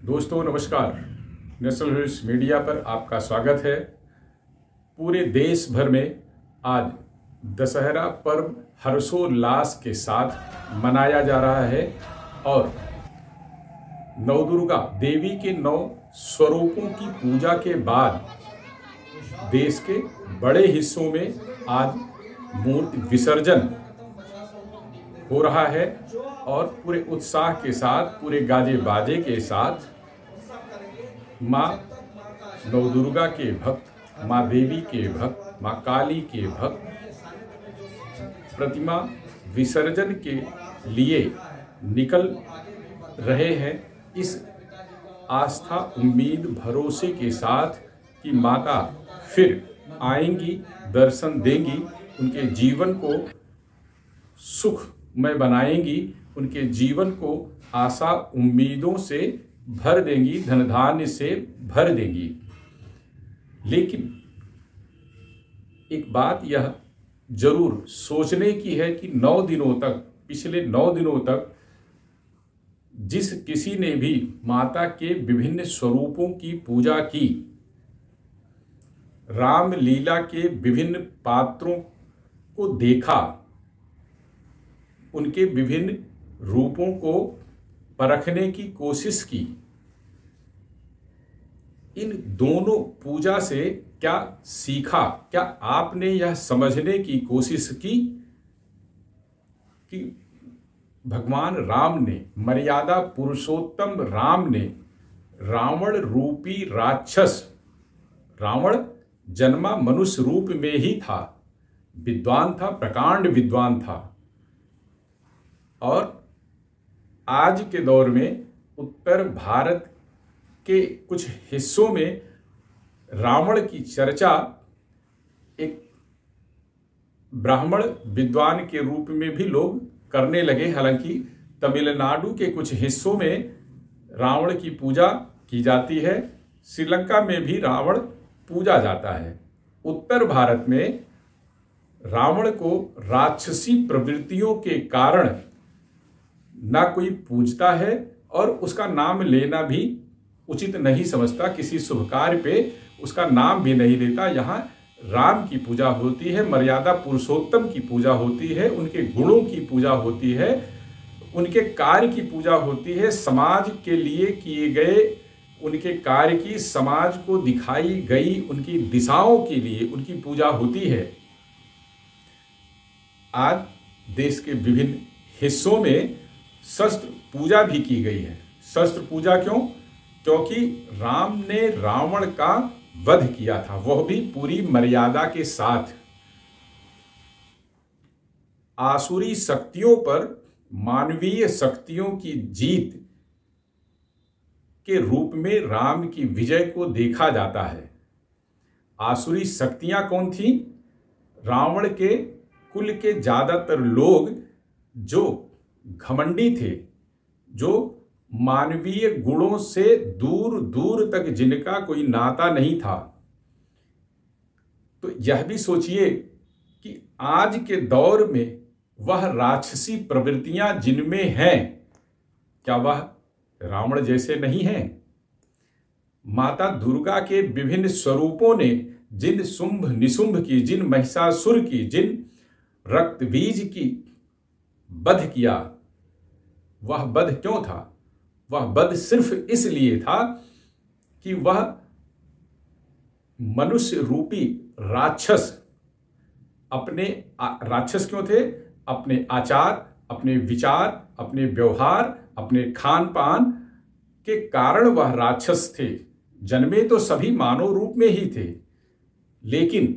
दोस्तों नमस्कार। National hills media पर आपका स्वागत है। पूरे देश भर में आज दशहरा पर्व हर्षोल्लास के साथ मनाया जा रहा है और नवदुर्गा देवी के 9 स्वरूपों की पूजा के बाद देश के बड़े हिस्सों में आज मूर्ति विसर्जन हो रहा है और पूरे उत्साह के साथ, पूरे गाजे बाजे के साथ माँ नवदुर्गा के भक्त, माँ देवी के भक्त, माँ काली के भक्त प्रतिमा विसर्जन के लिए निकल रहे हैं। इस आस्था, उम्मीद, भरोसे के साथ कि माता फिर आएंगी, दर्शन देंगी, उनके जीवन को सुखमय बनाएंगी, उनके जीवन को आशा उम्मीदों से भर देंगी, धन धान्य से भर देंगी। लेकिन एक बात यह जरूर सोचने की है कि 9 दिनों तक, पिछले 9 दिनों तक जिस किसी ने भी माता के विभिन्न स्वरूपों की पूजा की, राम लीला के विभिन्न पात्रों को देखा, उनके विभिन्न रूपों को परखने की कोशिश की, इन दोनों पूजा से क्या सीखा? क्या आपने यह समझने की कोशिश की कि भगवान राम ने, मर्यादा पुरुषोत्तम राम ने रावण रूपी राक्षस, रावण जन्मा मनुष्य रूप में ही था, विद्वान था, प्रकांड विद्वान था, और आज के दौर में उत्तर भारत के कुछ हिस्सों में रावण की चर्चा एक ब्राह्मण विद्वान के रूप में भी लोग करने लगे। हालांकि तमिलनाडु के कुछ हिस्सों में रावण की पूजा की जाती है, श्रीलंका में भी रावण पूजा जाता है। उत्तर भारत में रावण को राक्षसी प्रवृत्तियों के कारण ना कोई पूजता है और उसका नाम लेना भी उचित नहीं समझता। किसी शुभ कार्य पे उसका नाम भी नहीं लेता। यहाँ राम की पूजा होती है, मर्यादा पुरुषोत्तम की पूजा होती है, उनके गुणों की पूजा होती है, उनके कार्य की पूजा होती है, समाज के लिए किए गए उनके कार्य की, समाज को दिखाई गई उनकी दिशाओं के लिए उनकी पूजा होती है। आज देश के विभिन्न हिस्सों में शस्त्र पूजा भी की गई है। शस्त्र पूजा क्यों? क्योंकि राम ने रावण का वध किया था, वह भी पूरी मर्यादा के साथ। आसुरी शक्तियों पर मानवीय शक्तियों की जीत के रूप में राम की विजय को देखा जाता है। आसुरी शक्तियां कौन थी? रावण के कुल के ज्यादातर लोग जो घमंडी थे, जो मानवीय गुणों से दूर दूर तक जिनका कोई नाता नहीं था। तो यह भी सोचिए कि आज के दौर में वह राक्षसी प्रवृत्तियां जिनमें हैं, क्या वह रावण जैसे नहीं हैं? माता दुर्गा के विभिन्न स्वरूपों ने जिन शुंभ निशुंभ की, जिन महिषासुर की, जिन रक्तबीज की वध किया, वह वध क्यों था? वह वध सिर्फ इसलिए था कि वह मनुष्य रूपी राक्षस राक्षस क्यों थे? अपने आचार, अपने विचार, अपने व्यवहार, अपने खान पान के कारण वह राक्षस थे। जन्मे तो सभी मानव रूप में ही थे, लेकिन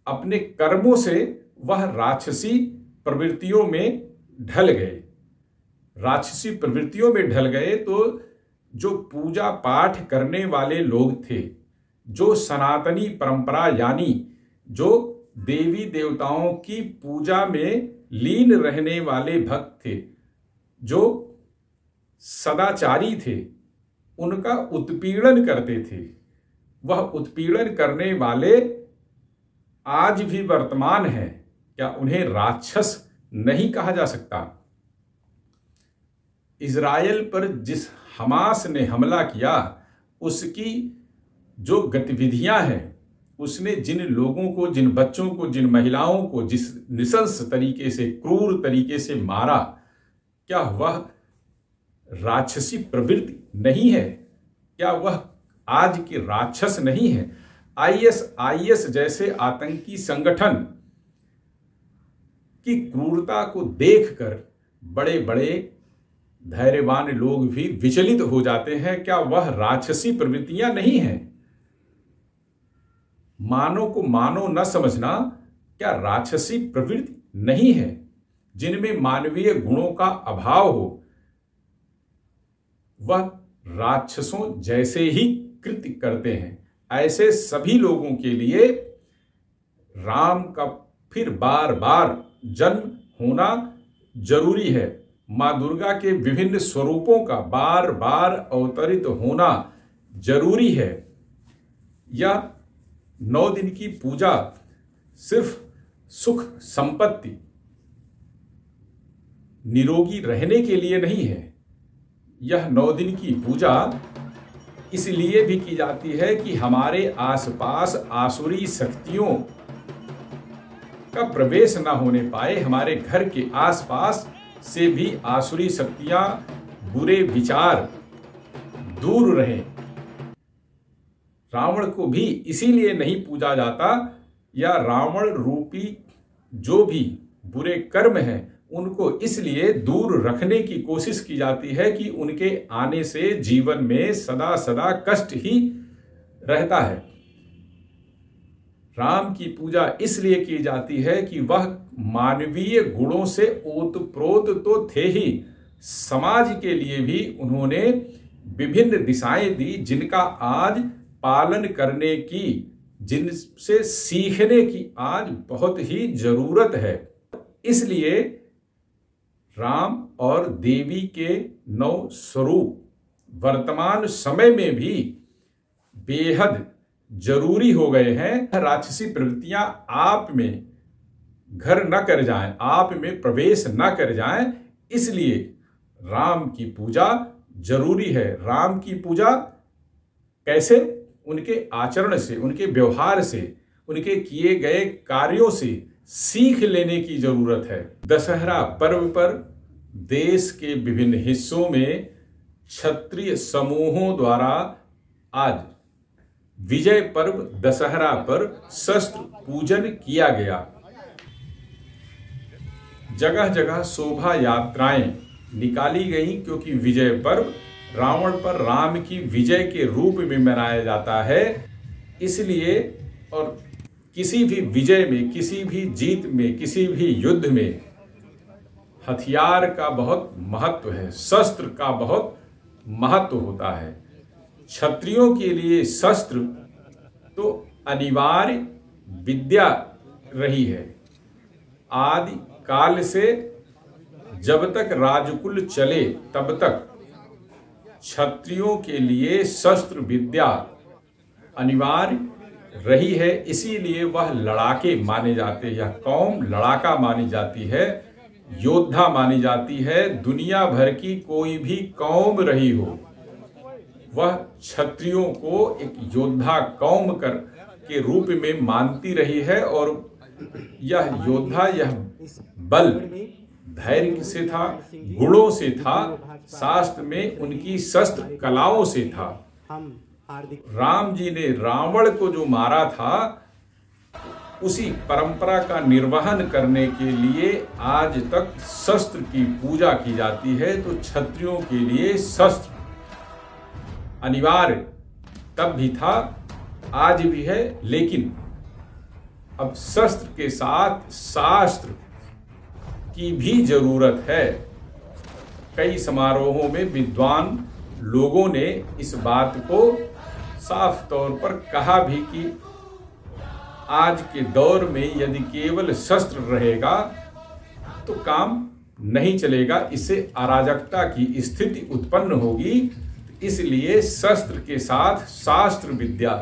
अपने कर्मों से वह राक्षसी प्रवृत्तियों में ढल गए। राक्षसी प्रवृत्तियों में ढल गए तो जो पूजा पाठ करने वाले लोग थे, जो सनातनी परंपरा यानी जो देवी देवताओं की पूजा में लीन रहने वाले भक्त थे, जो सदाचारी थे, उनका उत्पीड़न करते थे। वह उत्पीड़न करने वाले आज भी वर्तमान हैं। क्या उन्हें राक्षस नहीं कहा जा सकता? इजराइल पर जिस हमास ने हमला किया उसकी जो गतिविधियां हैं, उसने जिन लोगों को, जिन बच्चों को, जिन महिलाओं को जिस नृशंस तरीके से, क्रूर तरीके से मारा, क्या वह राक्षसी प्रवृत्ति नहीं है? क्या वह आज के राक्षस नहीं है? आईएस जैसे आतंकी संगठन की क्रूरता को देखकर बड़े बड़े धैर्यवान लोग भी विचलित हो जाते हैं। क्या वह राक्षसी प्रवृत्तियां नहीं हैं? मानव को मानव न समझना क्या राक्षसी प्रवृत्ति नहीं है? जिनमें मानवीय गुणों का अभाव हो, वह राक्षसों जैसे ही कृत्य करते हैं। ऐसे सभी लोगों के लिए राम का फिर बार बार जन्म होना जरूरी है। मां दुर्गा के विभिन्न स्वरूपों का बार बार अवतरित होना जरूरी है। यह 9 दिन की पूजा सिर्फ सुख संपत्ति, निरोगी रहने के लिए नहीं है। यह 9 दिन की पूजा इसलिए भी की जाती है कि हमारे आसपास आसुरी शक्तियों का प्रवेश ना होने पाए, हमारे घर के आसपास से भी आसुरी शक्तियां, बुरे विचार दूर रहें। रावण को भी इसीलिए नहीं पूजा जाता, या रावण रूपी जो भी बुरे कर्म हैं उनको इसलिए दूर रखने की कोशिश की जाती है कि उनके आने से जीवन में सदा सदा कष्ट ही रहता है। राम की पूजा इसलिए की जाती है कि वह मानवीय गुणों से ओतप्रोत तो थे ही, समाज के लिए भी उन्होंने विभिन्न दिशाएं दी जिनका आज पालन करने की, जिनसे सीखने की आज बहुत ही जरूरत है। इसलिए राम और देवी के 9 स्वरूप वर्तमान समय में भी बेहद जरूरी हो गए हैं। राक्षसी प्रवृत्तियां आप में घर न कर जाएं, आप में प्रवेश न कर जाएं, इसलिए राम की पूजा जरूरी है। राम की पूजा कैसे? उनके आचरण से, उनके व्यवहार से, उनके किए गए कार्यों से सीख लेने की जरूरत है। दशहरा पर्व पर देश के विभिन्न हिस्सों में क्षत्रिय समूहों द्वारा आज विजय पर्व दशहरा पर शस्त्र पूजन किया गया। जगह जगह शोभा यात्राएं निकाली गईं, क्योंकि विजय पर्व रावण पर राम की विजय के रूप में मनाया जाता है। इसलिए, और किसी भी विजय में, किसी भी जीत में, किसी भी युद्ध में हथियार का बहुत महत्व है, शस्त्र का बहुत महत्व होता है। क्षत्रियों के लिए शस्त्र तो अनिवार्य विद्या रही है। आदि काल से जब तक राजकुल चले तब तक क्षत्रियों के लिए शस्त्र विद्या अनिवार्य रही है। इसीलिए वह लड़ाके माने जाते हैं। यह कौम लड़ाका मानी जाती है, योद्धा मानी जाती है। दुनिया भर की कोई भी कौम रही हो, वह क्षत्रियों को एक योद्धा कौम के रूप में मानती रही है। और यह योद्धा, यह बल धैर्य से था, गुणों से था, शास्त्र में उनकी शस्त्र कलाओं से था। राम जी ने रावण को जो मारा था, उसी परंपरा का निर्वहन करने के लिए आज तक शस्त्र की पूजा की जाती है। तो क्षत्रियों के लिए शस्त्र अनिवार्य तब भी था, आज भी है, लेकिन अब शस्त्र के साथ शास्त्र की भी जरूरत है। कई समारोहों में विद्वान लोगों ने इस बात को साफ तौर पर कहा भी कि आज के दौर में यदि केवल शस्त्र रहेगा तो काम नहीं चलेगा, इससे अराजकता की स्थिति उत्पन्न होगी। इसलिए शस्त्र के साथ शास्त्र विद्या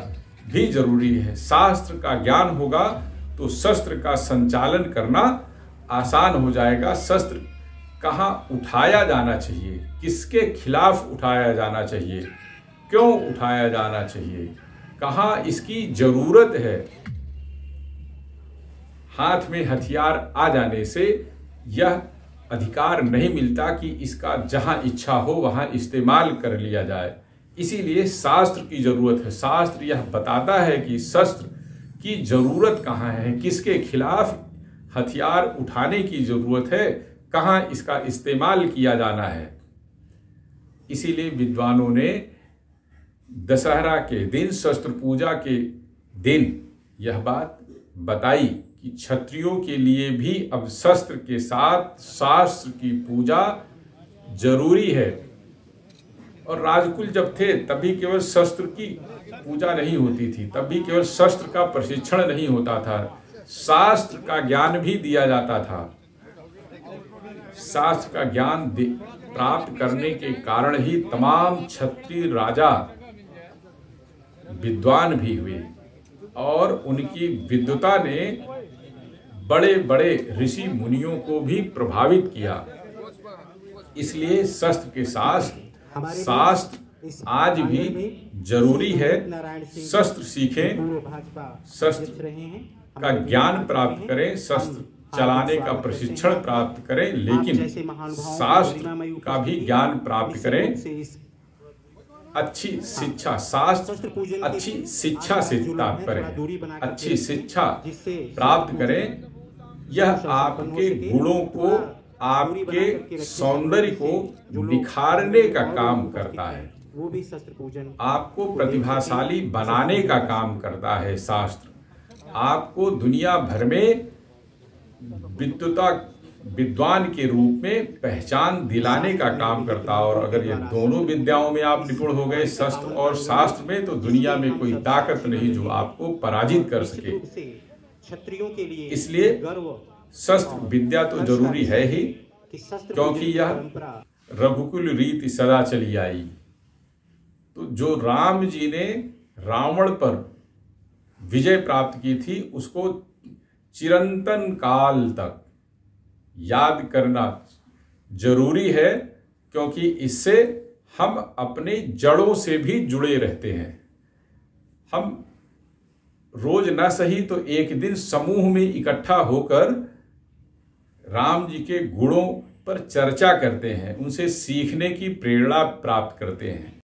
भी जरूरी है। शास्त्र का ज्ञान होगा तो शस्त्र का संचालन करना आसान हो जाएगा, शस्त्र कहाँ उठाया जाना चाहिए, किसके खिलाफ उठाया जाना चाहिए, क्यों उठाया जाना चाहिए, कहाँ इसकी जरूरत है। हाथ में हथियार आ जाने से यह अधिकार नहीं मिलता कि इसका जहां इच्छा हो वहां इस्तेमाल कर लिया जाए। इसीलिए शास्त्र की जरूरत है। शास्त्र यह बताता है कि शस्त्र की जरूरत कहाँ है, किसके खिलाफ हथियार उठाने की जरूरत है, कहाँ इसका इस्तेमाल किया जाना है। इसीलिए विद्वानों ने दशहरा के दिन, शस्त्र पूजा के दिन यह बात बताई कि क्षत्रियों के लिए भी अब शस्त्र के साथ शास्त्र की पूजा जरूरी है। और राजकुल जब थे तभी केवल शस्त्र की पूजा नहीं होती थी, तभी केवल शस्त्र का प्रशिक्षण नहीं होता था, शास्त्र का ज्ञान भी दिया जाता था। शास्त्र का ज्ञान प्राप्त करने के कारण ही तमाम क्षत्रिय राजा विद्वान भी हुए और उनकी विद्वता ने बड़े बड़े ऋषि मुनियों को भी प्रभावित किया। इसलिए शस्त्र के शास्त्र आज भी जरूरी है। शस्त्र सीखें, शस्त्र का ज्ञान प्राप्त करें, शस्त्र चलाने का प्रशिक्षण प्राप्त करें, लेकिन शास्त्र का भी ज्ञान प्राप्त करें। अच्छी शिक्षा, शास्त्र अच्छी शिक्षा से तात्पर्य है, अच्छी शिक्षा प्राप्त करें। यह आपके गुणों को, आपके सौंदर्य को निखारने का काम करता है, आपको प्रतिभाशाली बनाने का काम करता है। शास्त्र आपको दुनिया भर में विद्वान के रूप में पहचान दिलाने का काम करता है। और अगर ये दोनों विद्याओं में आप निपुण हो गए, शस्त्र और शास्त्र में, तो दुनिया में कोई ताकत नहीं जो आपको पराजित कर सके। इसलिए शस्त्र विद्या तो जरूरी है ही, क्योंकि यह रघुकुल रीति सदा चली आई। तो जो राम जी ने रावण पर विजय प्राप्त की थी, उसको चिरंतन काल तक याद करना जरूरी है, क्योंकि इससे हम अपने जड़ों से भी जुड़े रहते हैं। हम रोज न सही तो एक दिन समूह में इकट्ठा होकर राम जी के गुणों पर चर्चा करते हैं, उनसे सीखने की प्रेरणा प्राप्त करते हैं।